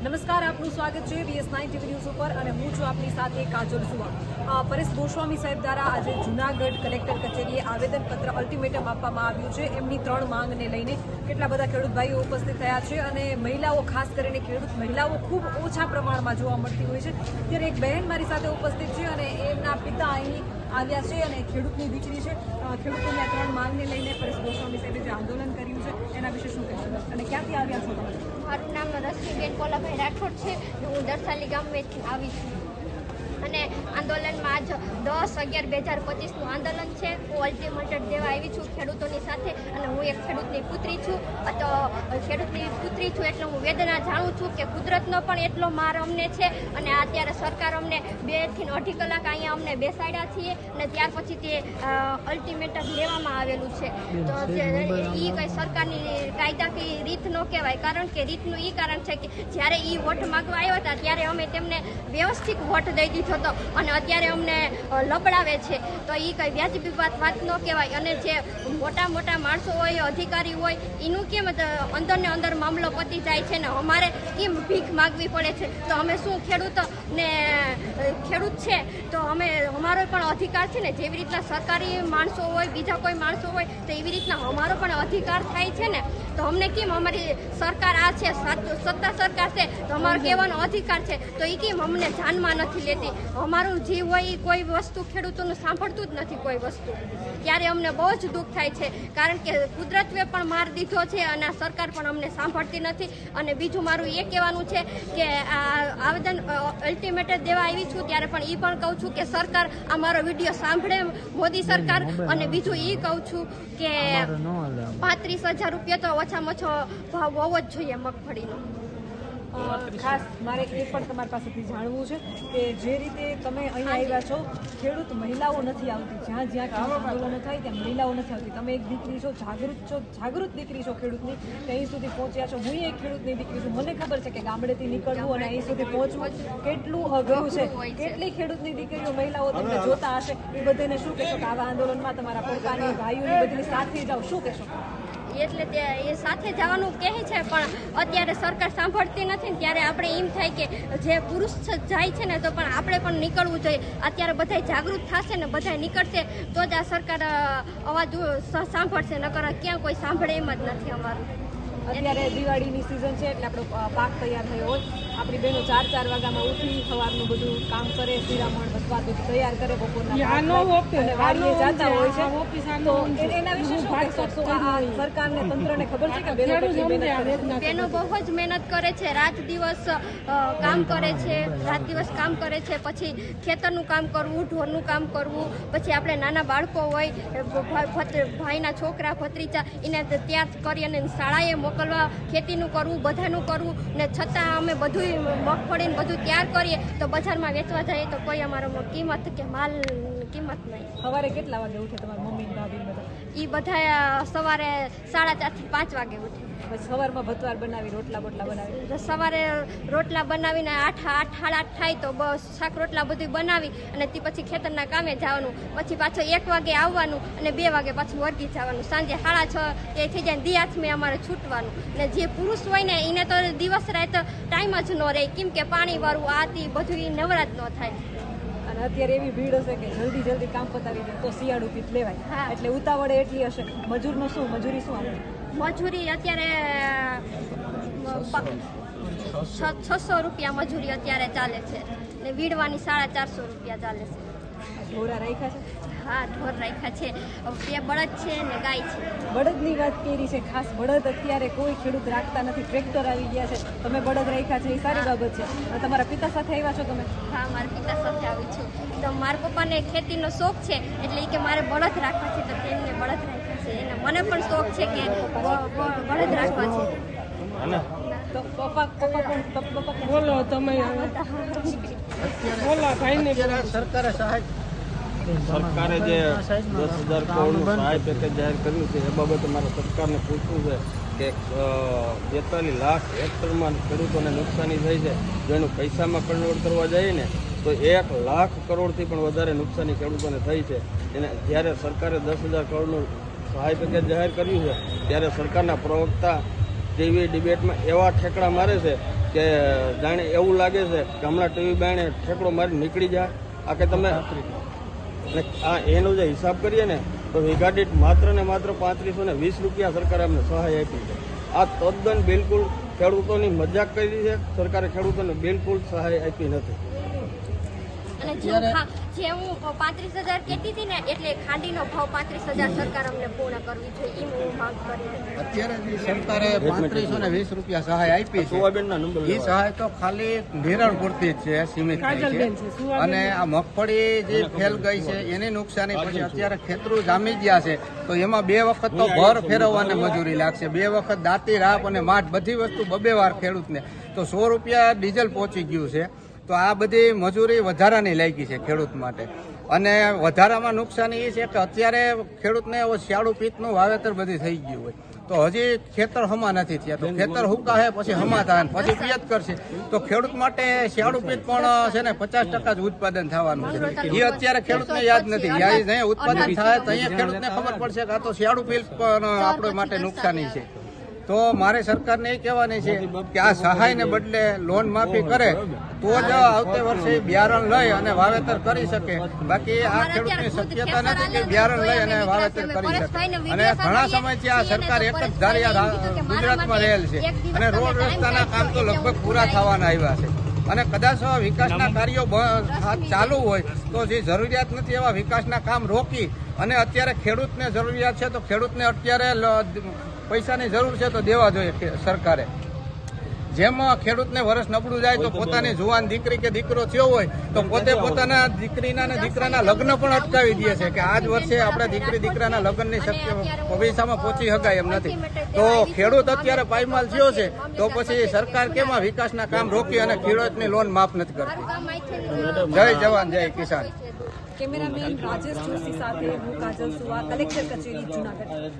નમસ્કાર, આપનું સ્વાગત છે BS9 TV ન્યૂઝ ઉપર અને હું છું આપની સાથે કાજલ સુવા. પરેશ ગોસ્વામી સાહેબ દ્વારા આજે જૂનાગઢ કલેક્ટર કચેરીએ આવેદનપત્ર અલ્ટિમેટમ આપવામાં આવ્યું છે. એમની 3 માંગને લઈને કેટલા બધા ખેડૂત ભાઈઓ ઉપસ્થિત થયા છે અને મહિલાઓ, ખાસ કરીને ખેડૂત મહિલાઓ ખૂબ ઓછા પ્રમાણમાં જોવા મળતી હોય છે. ત્યારે એક બહેન મારી સાથે ઉપસ્થિત છે અને એમના પિતા અહીં આવ્યા છે અને ખેડૂતની દીકરી છે. ખેડૂતોની આ 3 માંગને લઈને પરેશ ગોસ્વામી સાહેબે જે આંદોલન કર્યું છે એના વિશે શું કહેશો અને ક્યાંથી આવ્યા છો તમે? મારું નામ રશ્મિબેન કોલાભાઈ રાઠોડ છે. હું દરસાલી ગામથી આવી છું અને આંદોલનમાં આજ 10/11/2025નું આંદોલન છે. હું અલ્ટિમેટમ દેવા આવી છું ખેડૂતોની સાથે અને હું એક ખેડૂતની પુત્રી છું. તો ખેડૂતની પુત્રી છું એટલે હું વેદના જાણું છું કે કુદરતનો પણ એટલો માર અમને છે અને અત્યારે સરકાર અમને 2 થી 2.5 કલાક અહીંયા અમને બેસાડ્યા છીએ અને ત્યાર પછી તે અલ્ટિમેટમ લેવામાં આવેલું છે. તો એ કંઈ સરકારની કાયદાકીય રીત ન કહેવાય, કારણ કે રીતનું એ કારણ છે કે જ્યારે એ વોટ માગવા આવ્યા હતા ત્યારે અમે તેમને વ્યવસ્થિત વોટ દઈ દીધો હતો અને અત્યારે અમને લબડાવે છે. તો એ કંઈ વ્યાજબી વાત ન કહેવાય. અને જે મોટા માણસો હોય, અધિકારી હોય, એનું કેમ અંદર ને અંદર મામલો પતી જાય છે ને અમારે કેમ ભીખ માગવી પડે છે? તો અમે શું ખેડૂત છે તો અમે અમારો પણ અધિકાર છે ને, જેવી રીતના સરકારી માણસો હોય, બીજા કોઈ માણસો હોય તો એવી રીતના અમારો પણ અધિકાર થાય છે ને. તો અમને કેમ અમારી સરકાર આ છે, સત્તા સરકાર છે તો અમારો કહેવાનો અધિકાર છે, તો એ કેમ અમને ધ્યાનમાં નથી લેતી? અમારું જીવ હોય એ કોઈ વસ્તુ ખેડૂતોનું સાંભળતું જ નથી કોઈ વસ્તુ. ત્યારે અમને બહુ જ દુઃખ થાય છે, કારણ કે કુદરતે પણ માર દીધો છે અને આ સરકાર પણ અમને સાંભળતી નથી. અને બીજું મારું એ કહેવાનું છે કે આ આવેદન અલ્ટિમેટમ દેવા આવી છું ત્યારે પણ એ પણ કહું છું કે સરકાર અમારો વિડીયો સાંભળે, મોદી સરકાર. અને બીજું એ કહું છું કે 35,000 રૂપિયા તો ઓછામાં ઓછો ભાવ હોવો જ જોઈએ મગફળીનો. ખાસ મારે એ પણ તમારી પાસેથી જાણવું છે કે જે રીતે તમે અહીં આવ્યા છો, ખેડૂત મહિલાઓ નથી આવતી. જ્યાં આંદોલનો થાય ત્યાં મહિલાઓ નથી આવતી. તમે એક દીકરી છો, જાગૃત દીકરી છો ખેડૂતની, કે અહીં સુધી પહોંચ્યા છો. હું એક ખેડૂતની દીકરી છું. મને ખબર છે કે ગામડેથી નીકળવું અને અહીં સુધી પહોંચવું કેટલું અઘરું છે. કેટલી ખેડૂતની દીકરીઓ, મહિલાઓ તમને જોતા હશે, એ બધાને શું કહેશો કે આવા આંદોલનમાં તમારા પોતાની ભાઈઓની બધી સાથે જાઓ, શું કહેશો? એટલે તે એ સાથે જવાનું કહે છે પણ અત્યારે સરકાર સાંભળતી નથી ને ત્યારે આપણે એમ થાય કે જે પુરુષ જાય છે ને તો પણ આપણે પણ નીકળવું જોઈએ. અત્યારે બધા જાગૃત થશે ને બધા નીકળશે તો જ આ સરકાર અવાજ સાંભળશે, નકર ક્યાં કોઈ સાંભળે એમ જ નથી અમારું. અત્યારે દિવાળીની સિઝન છે એટલે આપણો પાક તૈયાર થયો હોય. આપણી બહેનો 4 વાગ્યામાં ઉઠી સવારનું બધું કામ કરે, શિરામણ બધું તૈયાર કરે, બપોરના અને વાડીએ જતા હોય છે. તો એના વિશે શું કહેશો? સરકારને, તંત્રને ખબર છે કે બહેનો બહુ જ મહેનત કરે છે, રાત દિવસ કામ કરે છે, પછી ખેતરનું કામ કરવું, ઢોરનું કામ કરવું, પછી આપણે નાના બાળકો હોય, ભાઈના છોકરા, ભત્રીજા, એને તૈયાર કરી અને શાળાએ મોકલવા, ખેતીનું કરવું, બધાનું કરવું ને છતાં અમે બધું મગફળીને બધું તૈયાર કરીએ તો બજારમાં વેચવા જઈએ તો કોઈ અમારો કિંમત કે માલ કિંમત નહીં. સવારે કેટલા વાગે ઉઠે તમારા મમ્મી ભાભી બધા? એ બધા સવારે 4:30 થી 5 વાગે ઉઠે. પછી સવારમાં ભતવાર બનાવી, રોટલા બનાવી, સવારે રોટલા બનાવીને 8 સાડા 8 થાય તો બસ શાક રોટલા બધું બનાવી અને તે પછી ખેતરના કામે જવાનું. પછી પાછો 1 વાગે આવવાનું અને 2 વાગે પાછું વર્ગી જવાનું. સાંજે 6:30 એ થઈ જાય, દિયાથમાં અમારે છૂટવાનું. અને જે પુરુષ હોય ને એને તો દિવસ રાત ટાઈમ જ ન રહે, કેમ કે પાણી વાળું આ તે બધું એ નવરાત ન થાય. અને અત્યારે એવી ભીડ હશે કે જલ્દી કામ પતાવી દે તો શિયાળું પીત લેવાય, એટલે ઉતાવળે એટલી હશે. મજૂરી શું આવે? મજૂરી અત્યારે 600 રૂપિયા મજૂરી અત્યારે ચાલે છે ને વીડવાની 450 રૂપિયા ચાલે છે. ઢોરા રાખ્યા છે? હા, ઢોર રાખ્યા છે. 2 બળદ છે ને ગાય છે. બળદની વાત કરી છે ખાસ. બળદ અત્યારે કોઈ ખેડૂત રાખતા નથી, ટ્રેક્ટર આવી ગયા છે. તમે બળદ રાખ્યા છે એ સારી બાબત છે. અને તમારા પિતા સાથે આવ્યા છો તમે? હા, મારા પિતા સાથે આવી છું. તો મારા પપ્પાને ખેતીનો શોખ છે એટલે કે મારે બળદ રાખવા છે, તો તેમને બળદ રાખ્યા છે. અને મને પણ શોખ છે કે બળદ રાખવા છે. તો પપ્પા બોલો તમે, બોલો ભાઈને. સરકારે જે 10,000 કરોડનું સહાય પેકેજ જાહેર કર્યું છે એ બાબતે મારે સરકારને પૂછવું છે કે 42 લાખ હેક્ટરમાં ખેડૂતોને નુકસાની થઈ છે. જો એનું પૈસામાં કન્વર્ટ કરવા જઈએ ને તો 1 લાખ કરોડથી પણ વધારે નુકસાની ખેડૂતોને થઈ છે. એને જ્યારે સરકારે 10,000 કરોડનું સહાય પેકેજ જાહેર કર્યું છે ત્યારે સરકારના પ્રવક્તા ટીવી ડિબેટમાં એવા ઠેકડા મારે છે કે જાણે એવું લાગે છે કે હમણાં ટીવી બાયણે ઠેકડો મારી નીકળી જાય. આ કે તમે અને આ એનો જે હિસાબ કરીએ ને તો વીઘા દીઠ માત્ર ને માત્ર 3520 રૂપિયા સરકારે અમને સહાય આપી છે. આ તદ્દન બિલકુલ ખેડૂતોની મજાક કરી છે. સરકારે ખેડૂતોને બિલકુલ સહાય આપી નથી. અને જે હું 35,000 કહેતી હતી ને એટલે ખાંડીનો ભાવ 35,000 સરકાર અમને પૂર્ણ કરવી જોઈએ એ હું માંગ કરી. અત્યારે જે સરકારે 3520 રૂપિયા સહાય આપી છે સુવાબેનના નંબર એ સહાય તો ખાલી ધિરાણ પૂરતી જ છે, સીમિત થઈ છે. અને આ મગફળી જે ફેલ ગઈ છે એની નુકસાની પછી અત્યારે ખેતરું જામી ગયા છે તો એમાં 2 વખત તો ભર ફેરવવાને મજૂરી લાગશે, 2 વખત દાંતી રાપ અને માઠ બધી વસ્તુ 2 વાર ખેડૂતને તો 100 રૂપિયા ડીઝલ પહોંચી ગયું છે. તો આ બધી મજૂરી વધારાની લાગી છે ખેડૂત માટે. અને વધારામાં નુકસાની એ છે કે અત્યારે ખેડૂતને શિયાળુ પિત્તનું વાવેતર બધી થઈ ગયું હોય તો હજી ખેતર હમા નથી થયા, તો ખેતર હુકાશે પછી હમા થાય પછી પિયત કરશે તો ખેડૂત માટે શિયાળુ પિત્ત પણ છે ને 50% જ ઉત્પાદન થવાનું છે. એ અત્યારે ખેડૂતને યાદ નથી. જ્યારે ઉત્પાદન થાય તો અહીંયા ખેડૂતને ખબર પડશે કે આ તો શિયાળુ પિત્ત પણ આપણે માટે નુકસાની છે. તો મારે સરકારને એ કહેવાની છે કે આ સહાયને બદલે લોન માફી કરે તો જ આવતે વર્ષે બિયારણ લઈ અને વાવેતર કરી શકે. બાકી આ ખેડૂતની શક્યતા નથી કે બિયારણ લઈ અને વાવેતર કરી શકે. અને ઘણા સમયથી આ સરકાર એક જ ધારી ગુજરાતમાં રહેલ છે અને રોડ રસ્તાના કામ તો લગભગ પૂરા થવાના આવ્યા છે. અને કદાચ વિકાસના કાર્યો ચાલુ હોય તો જે જરૂરિયાત નથી એવા વિકાસના કામ રોકી અને અત્યારે ખેડૂતને જરૂરિયાત છે તો ખેડૂતને અત્યારે પૈસાની જરૂર છે તો દેવા જોઈએ સરકારે. જેમ ખેડૂતને વર્ષ નબળું જાય તો પોતાની જુવાન દીકરી કે દીકરો થયો હોય તો પોતે પોતાના દીકરીના અને દીકરાના લગ્ન પણ અટકાવી દે છે કે આજ વર્ષે આપણે દીકરી દીકરાના લગ્નની ભવિષ્યમાં પહોંચી શકાય એમ નથી. તો ખેડૂત અત્યારે પાયમાલ થયો છે તો પછી સરકાર કેમાં વિકાસના કામ રોકી અને ખેડૂતની લોન માફ નથી કરતી. જય જવાન જય કિસાન. કેમેરામેન રાજેશ જોશી સાથે હું કાજલ સુવા, કલેક્ટર કચેરી, જૂનાગઢ.